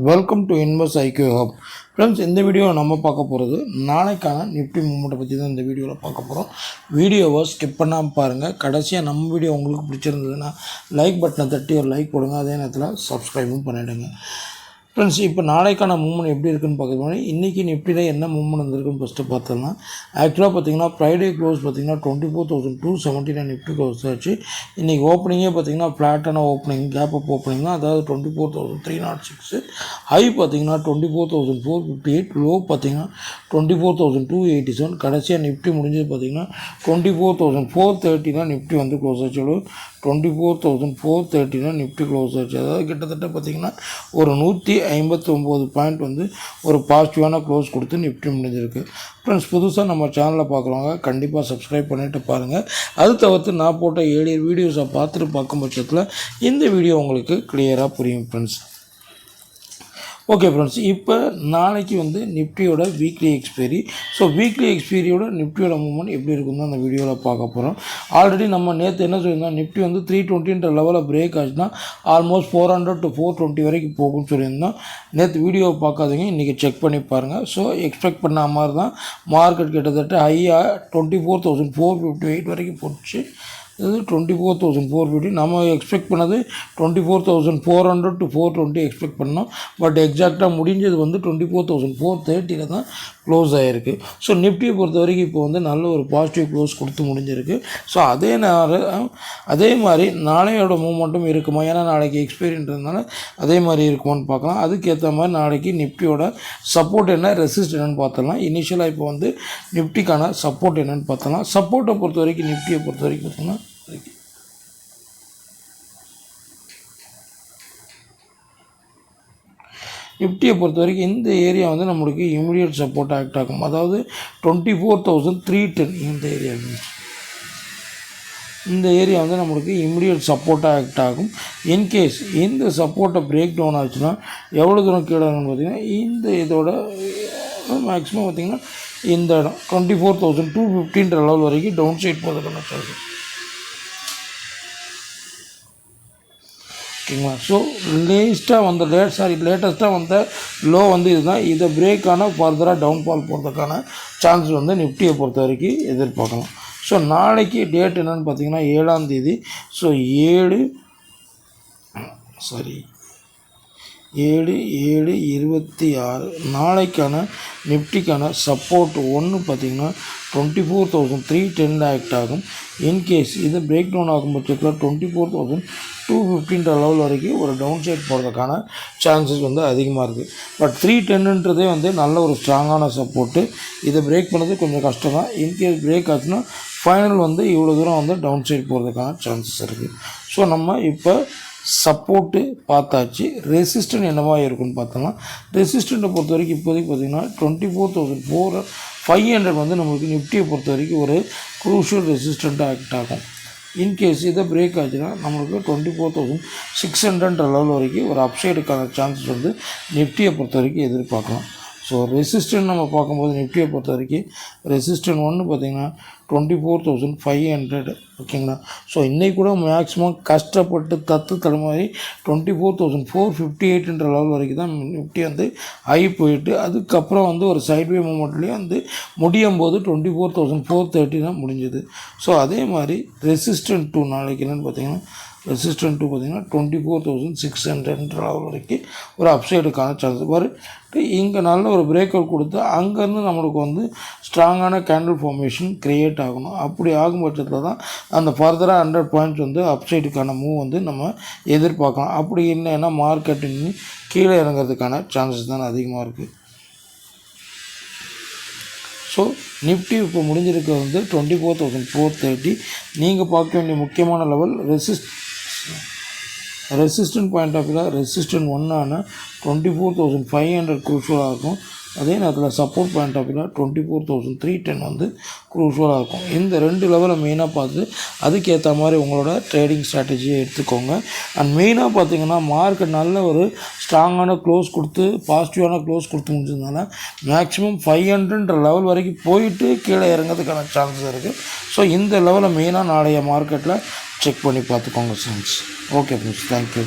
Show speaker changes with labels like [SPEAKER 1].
[SPEAKER 1] Welcome to Invest IQ Hub. Friends, இந்த வீடியோவில் நம்ம பார்க்க போகிறது நாளைக்கான நிஃப்டி மூவ்மெண்ட்டை பற்றி தான் இந்த வீடியோவில் பார்க்க போகிறோம். வீடியோவை ஸ்கிப் பண்ணாமல் பாருங்கள். கடைசியாக நம்ம வீடியோ உங்களுக்கு பிடிச்சிருந்ததுன்னா லைக் பட்டனை தட்டி ஒரு லைக் கொடுங்க. அதே நேரத்தில் சப்ஸ்கிரைபும் பண்ணிவிடுங்க. ஃப்ரெண்ட்ஸ், இப்போ நாளைக்கான மூவ்மெண்ட் எப்படி இருக்குன்னு பார்க்குறது இன்றைக்கி நிஃப்டியில் என்ன மூவ்மெண்ட் வந்திருக்குன்னு ஃபஸ்ட்டு பார்த்தோம்னா, ஆக்சுவலாக பார்த்திங்கன்னா ஃப்ரைடே க்ளோஸ் பார்த்திங்கன்னா 24,279 நிஃப்டி க்ளோஸ் ஆச்சு. இன்றைக்கி ஓப்பனிங்கே பார்த்திங்கன்னா ஃப்ளாட்டான ஓப்பனிங், கேப் அப் ஓப்பனிங் தான். அதாவது 24,306, ஹை பார்த்திங்கன்னா 24,458, லோ பார்த்திங்கன்னா 24,287. கடைசியாக நிஃப்டி முடிஞ்சது பார்த்திங்கன்னா 24,430 தான் நிஃப்டி வந்து க்ளோஸ் ஆச்சு. 24,430 தான் நிஃப்டி க்ளோஸ் ஆச்சு. அதாவது கிட்டத்தட்ட பார்த்திங்கன்னா ஒரு 159 பாயிண்ட் வந்து ஒரு பாசிட்டிவான க்ளோஸ் கொடுத்து நிஃப்டி முடிஞ்சிருக்கு. ஃப்ரெண்ட்ஸ், புதுசாக நம்ம சேனலில் பார்க்குறவங்க கண்டிப்பாக சப்ஸ்கிரைப் பண்ணிவிட்டு பாருங்கள். அது தவிர்த்து நான் போட்ட 7 வீடியோஸை பார்த்துட்டு பார்க்கும் பட்சத்தில் இந்த வீடியோ உங்களுக்கு கிளியராக புரியும் ஃப்ரெண்ட்ஸ். ஓகே ஃப்ரெண்ட்ஸ், இப்போ நாளைக்கு வந்து நிஃப்டியோட வீக்லி எக்ஸ்பைரி. ஸோ வீக்லி எக்ஸ்பைரியோட நிஃப்டியோட மூவ்மெண்ட் எப்படி இருக்குன்னு அந்த வீடியோவில் பார்க்க போகிறோம். ஆல்ரெடி நம்ம நேற்று என்ன சொல்லியிருந்தோம், நிஃப்டி வந்து 320 லெவலில் பிரேக் ஆச்சுன்னா ஆல்மோஸ்ட் 400 to 420 வரைக்கும் போகும்னு சொல்லியிருந்தோம். நேற்று வீடியோவை பார்க்காதீங்க, இன்றைக்கி செக் பண்ணி பாருங்கள். ஸோ எக்ஸ்பெக்ட் பண்ண மாதிரி தான் மார்க்கெட் கிட்டத்தட்ட ஹையாக 24,458 வரைக்கும் போச்சு. இது 24,450. நம்ம எக்ஸ்பெக்ட் பண்ணது 24,400 to 420 எக்ஸ்பெக்ட் பண்ணோம். பட் எக்ஸாக்டாக முடிஞ்சது வந்து 24,430 தான் க்ளோஸ் ஆகிருக்கு. ஸோ நிஃப்டியை பொறுத்த வரைக்கும் இப்போ வந்து நல்ல ஒரு பாசிட்டிவ் க்ளோஸ் கொடுத்து முடிஞ்சிருக்கு. ஸோ அதே மாதிரி நாளையோட மூவ்மெண்ட்டும் இருக்குமா, ஏன்னா நாளைக்கு எக்ஸ்பைரின்றதுனால அதே மாதிரி இருக்குமான்னு பார்க்கலாம். அதுக்கேற்ற மாதிரி நாளைக்கு நிஃப்டியோட சப்போர்ட் என்ன, ரெசிஸ்ட் என்னன்னு பார்த்தலாம். இனிஷியலாக இப்போ வந்து நிஃப்டிக்கான சப்போர்ட் என்னென்னு பார்த்தலாம். சப்போர்ட்டை பொறுத்த வரைக்கும் நிஃப்டியை பொறுத்த வரைக்கும் பார்த்தோம்னா நிஃப்டியை பொறுத்த வரைக்கும் இந்த ஏரியா வந்து நம்மளுக்கு இமிடியட் சப்போர்ட் ஆக்ட் ஆகும். அதாவது 24,310 இந்த ஏரியா வந்து நம்மளுக்கு இமிடியட் சப்போர்ட்டாக ஆக்ட் ஆகும். இன்கேஸ் இந்த சப்போர்ட்டை பிரேக் டவுன் ஆச்சுன்னா எவ்வளோ தூரம் கீழே பார்த்திங்கன்னா இந்த இதோட மேக்ஸிமம் பார்த்திங்கன்னா இந்த இடம் 24,215 லெவல் வரைக்கும் டவுன் சைட் போகிறதுக்கான சான்ஸ். ஓகேங்களா? ஸோ லேட்டஸ்ட்டாக வந்த லோ வந்து இதுதான். இதை பிரேக் ஆனால் ஃபர்தராக டவுன்ஃபால் போகிறதுக்கான சான்ஸ் வந்து நிஃப்டியை பொறுத்த வரைக்கும் எதிர்பார்க்கலாம். ஸோ நாளைக்கு டேட் என்னென்னு பார்த்தீங்கன்னா 7ஆம் தேதி. ஸோ 7/7/26 நாளைக்கான நிஃப்டிக்கான சப்போர்ட் ஒன்று பார்த்திங்கன்னா 24,310 ஆக்ட் ஆகும். இன்கேஸ் இது பிரேக் டவுன் ஆகும் பட்சத்தில் 24,215 லெவல் வரைக்கும் ஒரு டவுன் சைட் போகிறதுக்கான சான்சஸ் வந்து அதிகமாக இருக்குது. பட் 310ன்றதே வந்து நல்ல ஒரு ஸ்ட்ராங்கான சப்போர்ட்டு. இதை பிரேக் பண்ணது கொஞ்சம் கஷ்டம் தான். இன்கேஸ் பிரேக் ஆச்சுன்னா ஃபைனல் வந்து இவ்வளோ தூரம் வந்து டவுன் சைட் போகிறதுக்கான சான்சஸ் இருக்குது. ஸோ நம்ம இப்போ சப்போர்ட்டு பார்த்தாச்சு. ரெசிஸ்டன்ட் என்னவா இருக்குன்னு பார்த்தோம்னா, ரெசிஸ்டண்ட்டை பொறுத்த வரைக்கும் இப்போதைக்கு பார்த்திங்கன்னா 24,500 வந்து நம்மளுக்கு நிஃப்டியை பொறுத்த வரைக்கும் ஒரு க்ரூஷியல் ரெசிஸ்டண்ட்டாக ஆக்ட் ஆகும். இன்கேஸ் இதை பிரேக் ஆச்சுன்னா நம்மளுக்கு 24,600 லெவல் வரைக்கும் ஒரு அப்சைடுக்கான சான்சஸ் வந்து நிஃப்டியை பொறுத்த வரைக்கும் எதிர்பார்க்கலாம். ஸோ ரெசிஸ்டன்ட் நம்ம பார்க்கும்போது நிஃப்டியை பொறுத்த வரைக்கும் ரெசிஸ்டன்ட் ஒன்று பார்த்திங்கன்னா 24,500. ஓகேங்களா? ஸோ இன்றைக்கி கூட மேக்ஸிமம் கஷ்டப்பட்டு தடுமாறி 24,458 லெவல் வரைக்கும் தான் நிஃப்டி வந்து ஹை போயிட்டு அதுக்கப்புறம் வந்து ஒரு சைட்வே மூமெண்ட்லேயும் வந்து முடியும் போது 24,430 தான் முடிஞ்சது. ஸோ அதே மாதிரி ரெசிஸ்டன்ட் 2 நாளைக்கு என்னென்னு பார்த்தீங்கன்னா ரெசிஸ்டன்ட் 2 பார்த்திங்கன்னா 24,600 லெவல் வரைக்கும் ஒரு அப்சைடுக்கான சான்ஸ் வரும். இங்கே நல்ல ஒரு பிரேக் அவுட் கொடுத்து அங்கேருந்து நம்மளுக்கு வந்து ஸ்ட்ராங்கான கேண்டில் ஃபார்மேஷன் க்ரியேட் ஆகணும். அப்படி ஆகும் பட்சத்தில் தான் அந்த ஃபர்தராக 100 பாயிண்ட்ஸ் வந்து அப்சைடுக்கான மூவ் வந்து நம்ம எதிர்பார்க்கலாம். அப்படி இல்லைன்னா மார்க்கெட் இன்னும் கீழே இறங்கிறதுக்கான சான்சஸ் தான் அதிகமாக இருக்குது. ஸோ நிஃப்டி இப்போ முடிஞ்சிருக்கிறது வந்து 24,430. நீங்கள் பார்க்க வேண்டிய முக்கியமான லெவல் ரெசிஸ்டன்ட் பாயிண்ட் ஆஃப் வியூவில் ரெசிஸ்டன்ட் 1 24,500 க்ரூஷியலாக இருக்கும். அதே நேரத்தில் சப்போர்ட் பாயிண்ட் ஆஃப் வியூவில் 24,310 வந்து க்ரூஷியலாக இருக்கும். இந்த 2 லெவலை மெயினாக பார்த்து அதுக்கேற்ற மாதிரி உங்களோட ட்ரேடிங் ஸ்ட்ராட்டஜியை எடுத்துக்கோங்க. அண்ட் மெயினாக பார்த்தீங்கன்னா மார்க்கெட் நல்ல ஒரு ஸ்ட்ராங்கான க்ளோஸ் கொடுத்து பாசிட்டிவான க்ளோஸ் கொடுத்து முடிஞ்சதுனால மேக்ஸிமம் 500 லெவல் வரைக்கும் போயிட்டு கீழே இறங்கிறதுக்கான சான்சஸ் இருக்குது. ஸோ இந்த லெவலை மெயினாக நாளைய மார்க்கெட்டில் செக் பண்ணி பார்த்துக்கோங்க ஃப்ரெண்ட்ஸ். Okay friends, thank you.